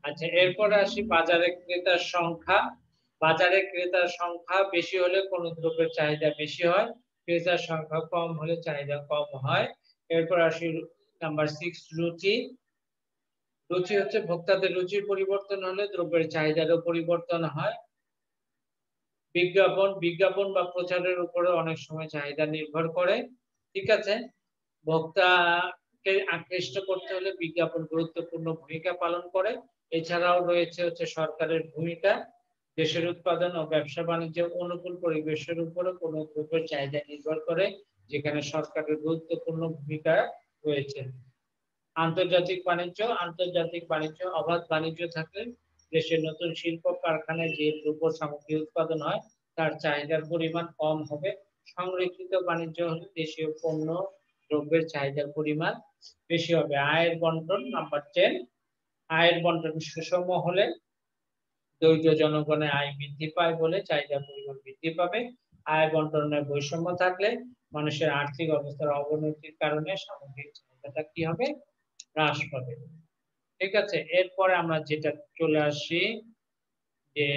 আচ্ছা, এরপরে আসি বাজারে ক্রেতার সংখ্যা। বাজারে ক্রেতার সংখ্যা বেশি হলে কোন দ্রব্যের চাহিদা বেশি হয়, ক্রেতার সংখ্যা কম হলে চাহিদা কম হয়। এরপর আসি নাম্বার 6, রুচি। রুচি হচ্ছে ভোক্তাদের রুচির পরিবর্তন হলে দ্রব্যের চাহিদারও পরিবর্তন হয়। বিজ্ঞাপন, বিজ্ঞাপন বা প্রচারের উপরে অনেক সময় চাহিদা নির্ভর করে, ঠিক আছে। ভোক্তাকে আকৃষ্ট করতে হলে বিজ্ঞাপন গুরুত্বপূর্ণ ভূমিকা পালন করে। এছাড়াও রয়েছে সরকারের ভূমিকা। দেশের উৎপাদন ও ব্যবসা বাণিজ্যের অনুকূল পরিবেশের উপরে কোনো দ্রব্যের চাহিদা নির্ভর করে, যেখানে সরকারের গুরুত্বপূর্ণ ভূমিকা রয়েছে। আন্তর্জাতিক বাণিজ্য, আন্তর্জাতিক বাণিজ্য অবাধ বাণিজ্য থাকলে দেশের নতুন শিল্প কারখানায় যে দ্রব্য সামগ্রী উৎপাদন হয় তার চাহিদার পরিমাণ কম হবে। সংরক্ষিত বাণিজ্য হলে দেশীয় পণ্য দ্রব্যের চাহিদার পরিমাণ বেশি হবে। আয়ের বন্টন নাম্বার 10, আয়ের বন্টন সুষম হলে দরিদ্র জনগণের আয় বৃদ্ধি পায় বলে চাহিদার পরিমাণ বৃদ্ধি পাবে। আয় বন্টনের বৈষম্য থাকলে মানুষের আর্থিক অবস্থার অবনতির কারণে সামগ্রিক চাহিদাটা কি হবে? হ্রাস পাবে, ঠিক আছে। এরপরে আমরা যেটা চলে আসি যে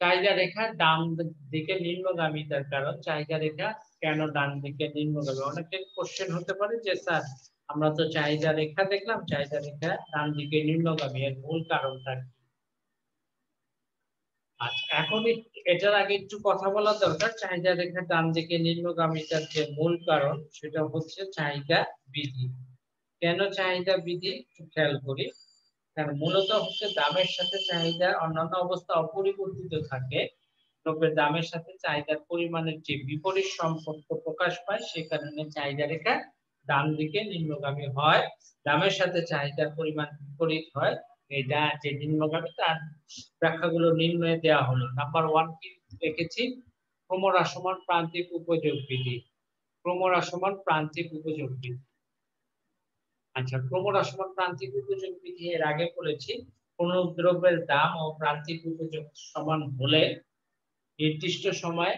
চাহিদা রেখা ডান দিকে নিম্নগামিতার কারণ। চাহিদা রেখা কেন ডান দিকে নিম্নগামী? অনেকের কোশ্চেন হতে পারে যে স্যার আমরা তো চাহিদা রেখা দেখলাম, চাহিদা রেখা ডান দিকে নিম্নগামী, এর মূল কারণটা কি? আচ্ছা, এখন এটার আগে একটু কথা বলা দরকার। চাহিদা রেখা ডান দিকে নিম্নগামিতার যে মূল কারণ সেটা হচ্ছে চাহিদা বৃদ্ধি। কেন চাহিদা বৃদ্ধি একটু খেয়াল করি। কারণ মূলত হচ্ছে দামের সাথে চাহিদার অন্যান্য অবস্থা অপরিবর্তিত থাকে, দ্রব্যের দামের সাথে চাহিদার পরিমাণের যে বিপরীত সম্পর্ক প্রকাশ পায় সে কারণে চাহিদা রেখা ডান দিকে নিম্নগামী হয়। দামের সাথে চাহিদার পরিমাণ বিপরীত হয়, এটা যে নিম্নগামী তার ব্যাখ্যাগুলো নিম্নে দেওয়া হলো। নাম্বার 1 কি রেখেছি? ক্রমহ্রাসমান প্রান্তিক উপযোগ বিধি। ক্রমহ্রাসমান প্রান্তিক উপযোগ বিধি। আচ্ছা, ক্রমহ্রাসমান প্রান্তিক উপযোগ বিধি এর আগে বলেছি। কোন দ্রব্যের দাম ও প্রান্তিক উপযোগ সমান হলে নির্দিষ্ট সময়ে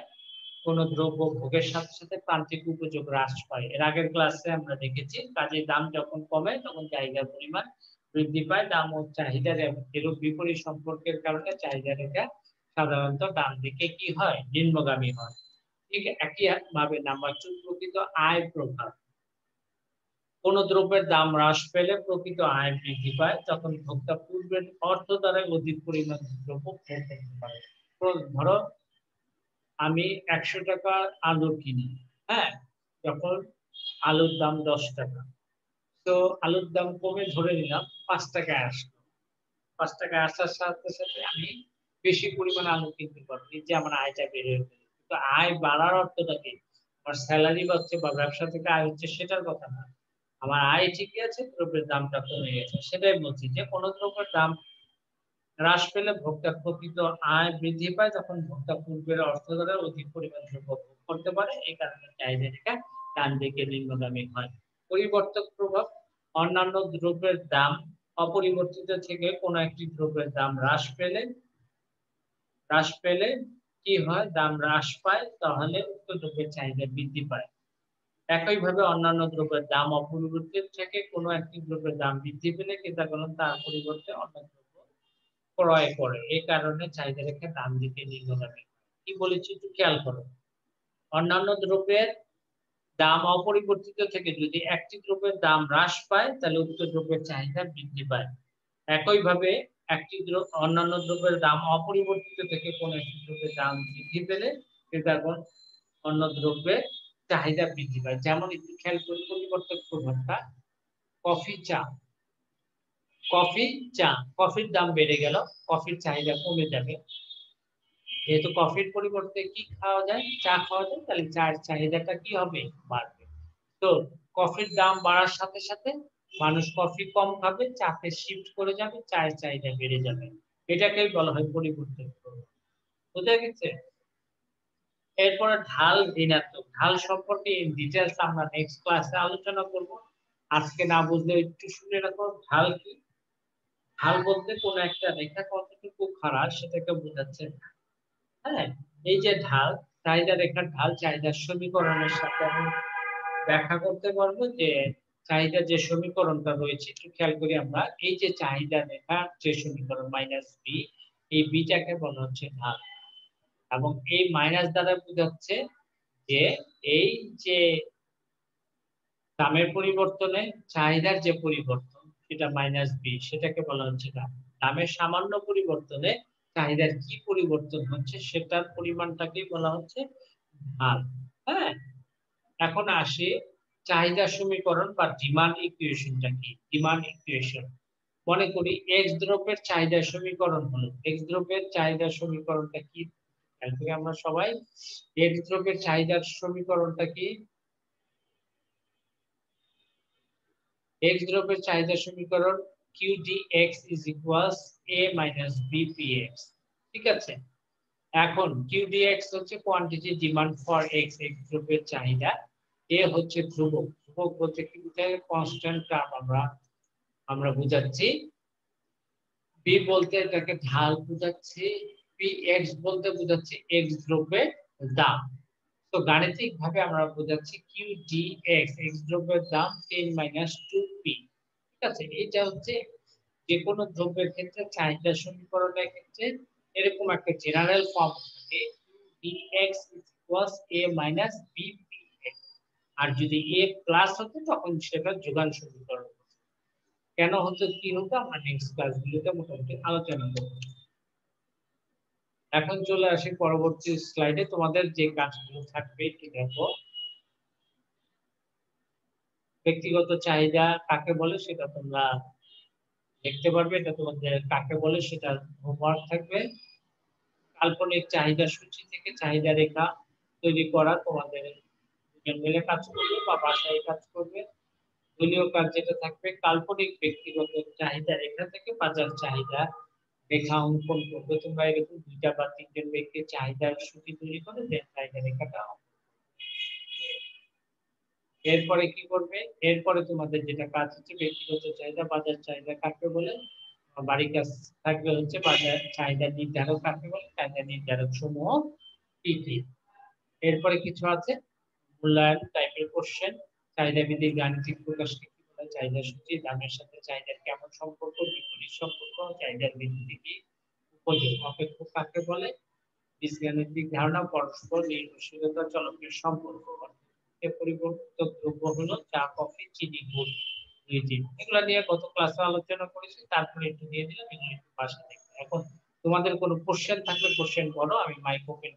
কোন দ্রব্য ভোগের সাথে সাথে প্রান্তিক উপযোগ হ্রাস পায়। এর আগের ক্লাসে আমরা দেখেছি কাজের দাম যখন কমে তখন চাহিদার পরিমাণ বৃদ্ধি পায়। দাম ও চাহিদার এরূপ বিপরীত সম্পর্কের কারণে চাহিদা রেখা সাধারণত ডান দিকে কি হয়? নিম্নগামী হয়। ঠিক একই ভাবে নাম্বার 2, প্রকৃত আয় প্রভাব। কোন দ্রব্যের দাম হ্রাস পেলে প্রকৃত আয় বৃদ্ধি পায়, তখন ভোক্তা পূর্বের অর্থ দ্বারা অধিক পরিমাণ দ্রব্য ভোগ করতে পারে। ধরো আমি ১০০ টাকা আলু কিনি, হ্যাঁ, যখন আলুর দাম ১০ টাকা, তো আলুর দাম কমে ধরে নিলাম ৫ টাকায় আসলো। ৫ টাকায় আসার সাথে সাথে আমি বেশি পরিমাণে আলু কিনতে পারবো, এই যে আমার আয়টা বেড়ে গেল। তো আয় বাড়ার অর্থটা কি? আমার স্যালারি বাড়ছে বা ব্যবসা থেকে আয় হচ্ছে সেটার কথা না। আমার আয় ঠিকই আছে, দ্রব্যের দামটা কমে গেছে। সেটাই বলছি যে কোন দ্রব্যের দাম হ্রাস পেলে ভোক্তার প্রকৃত আয় বৃদ্ধি পায়, যখন ভোক্তা পূর্বের অর্থ দ্বারা অধিক পরিমাণ দ্রব্য ভোগ করতে পারে। এই কারণে চাহিদা রেখা ডান দিকে নিম্নগামী হয়। পরিবর্তক প্রভাব, অন্যান্য দ্রব্যের দাম অপরিবর্তিত থেকে কোনো একটি দ্রব্যের দাম হ্রাস পেলে কি হয়? দাম হ্রাস পায়, তাহলে উক্ত দ্রব্যের চাহিদা বৃদ্ধি পায়। একইভাবে অন্যান্য দ্রব্যের দাম অপরিবর্তিত থেকে কোনো একটি দ্রব্যের দাম বৃদ্ধি পেলে ক্রেতাগণ তার পরিবর্তে অন্য দ্রব্য ক্রয় করে। এই কারণে চাহিদা রেখা ডান দিকে নিম্নগামী। কি বলেছি একটু খেয়াল করো। অন্যান্য দ্রব্যের দাম অপরিবর্তিত থেকে যদি একটি দ্রব্যের দাম হ্রাস পায়, তাহলে উক্ত দ্রব্যের চাহিদা বৃদ্ধি পায়। একইভাবে অন্যান্য দ্রব্যের দাম অপরিবর্তিত থেকে কোনো একটি দ্রব্যের দাম বৃদ্ধি পেলে ক্রেতাগণ অন্য দ্রব্যের চাহিদা বৃদ্ধি পায়। যেমন একটু খেয়াল করি পরিবর্তক প্রভাবটা। কফি, চা। কফি, চা। কফির দাম বেড়ে গেল, কফির চাহিদা কমে যাবে। যেহেতু কফির পরিবর্তে কি খাওয়া যায়? চা খাওয়া যায়, তাহলে চায়ের চাহিদাটা কি হবে? বাড়বে। তো কফির দাম বাড়ার সাথে সাথে মানুষ কফি কম খাবে, চাতে শিফট করে যাবে, চায়ের চাহিদা বেড়ে যাবে। এটাকেই বলা হয় পরিবর্তন প্রভাব। বুঝা গেছে? এরপরে ঢাল ঋণাত্মক। ঢাল সম্পর্কে ইন ডিটেইলস আমরা নেক্সট ক্লাসে আলোচনা করব। আজকে না বুঝলে একটু শুনে রাখো ঢাল কি? ঢাল বলতে কোন একটা রেখা কতটুকু খাড়া সেটাকে বোঝাচ্ছে। হ্যাঁ, এই যে ঢাল, চাহিদা রেখার ঢাল চাহিদার সমীকরণের সাথে আমি ব্যাখ্যা করতে পারবো যে চাহিদা যে সমীকরণটা রয়েছে একটু খেয়াল করি আমরা। এই যে চাহিদা রেখার যে সমীকরণ মাইনাস বি, এই বিটাকে বলা হচ্ছে ঢাল। এবং এই মাইনাস দ্বারা বোঝাচ্ছে যে এই যে দামের পরিবর্তনে চাহিদার যে পরিবর্তন সেটা মাইনাস বি, সেটাকে বলা হচ্ছে দাম। দামের সামান্য পরিবর্তনে চাহিদার কি পরিবর্তন হচ্ছে সেটার পরিমাণটাকেই বলা হচ্ছে ঢাল। হ্যাঁ, এখন আসি চাহিদা সমীকরণ বা ডিমান্ড ইকুয়েশনটা কি? ডিমান্ড ইকুয়েশন মনে করি এক্স দ্রব্যের চাহিদা সমীকরণ হলো, এক্স দ্রব্যের চাহিদা সমীকরণটা কি? তাহলে আমরা সবাই এক্স দ্রব্যের চাহিদার সমীকরণটা কি? এক্স দ্রব্যের চাহিদা সমীকরণ QDX is equals A minus BPX। ঠিক আছে? এখন QDX হচ্ছে quantity demand for X, X দ্রব্যের চাহিদা। A হচ্ছে ধ্রুবক, ধ্রুবক বলতে কি বোঝায়? কনস্ট্যান্ট টার্ম আমরা বুঝাচ্ছি। B বলতে এটাকে ঢাল বুঝাচ্ছি, PX বলতে বুঝাচ্ছি X দ্রব্যের দাম। তো গাণিতিক ভাবে আমরা বোঝাচ্ছি QDX, X দ্রব্যের দাম 10 - 2P। ঠিক আছে? এটা হচ্ছে যে কোনো দ্রব্যের ক্ষেত্রে চাহিদা সমীকরণের ক্ষেত্রে এরকম একটা জেনারেল ফর্ম থাকে, dx a - bpx। আর যদি a প্লাস হতো তখন সেটা যোগান সমীকরণ। কেন হতো কি হতো আমরা নেক্সট ক্লাসগুলোতে মোটামুটি আলোচনা করব। এখন চলে আসি পরবর্তী স্লাইডে। তোমাদের যে কাজগুলো থাকবে কি দেখো, ব্যক্তিগত চাহিদা কাকে বলে সেটা তোমরা দেখতে পারবে, এটা তোমাদের কাকে বলে সেটা হোমওয়ার্ক থাকবে। কাল্পনিক চাহিদা সূচি থেকে চাহিদা রেখা তৈরি করা তোমাদের দুজন মিলে কাজ করবে বা বাসায় কাজ করবে। দলীয় কাজ যেটা থাকবে কাল্পনিক ব্যক্তিগত চাহিদা রেখা থেকে বাজার চাহিদা রেখা অঙ্কন করবে। তোমরা এরকম 2টা বা 3জন ব্যক্তির চাহিদার সূচি তৈরি করে দেন চাহিদা রেখাটা। এরপরে কি করবে? এরপরে তোমাদের যেটা কাজ হচ্ছে ব্যক্তিগত চাহিদা বাজার চাহিদা কাকে বলে, বাড়ির কাজ থাকবে হচ্ছে বাজার চাহিদা নির্ধারক কাকে বলে, চাহিদা নির্ধারক সমূহ কি কি। এরপরে কিছু আছে মূল্যায়ন টাইপের কোশ্চেন, চাহিদা ভিত্তিক গাণিতিক প্রকাশকে কি বলে, চাহিদা সূচি, দামের সাথে চাহিদার কেমন সম্পর্ক, বিপরীত সম্পর্ক, চাহিদার ভিত্তি কি, উপযোগ অপেক্ষক কাকে বলে, বীজগাণিতিক ধারণা, পরস্পর নির্ভরশীলতা, চলকের সম্পর্ক। পরিবর্তক দ্রব্য হলো চা, কফি, চিনি, গুড়, এগুলা নিয়ে গত ক্লাসে আলোচনা করেছি, তারপরে একটু দিয়ে দিলাম, এগুলো একটু পাশে দেখবে। এখন তোমাদের কোনো কোশ্চেন থাকলে কোশ্চেন করো, আমি মাইক ওপেন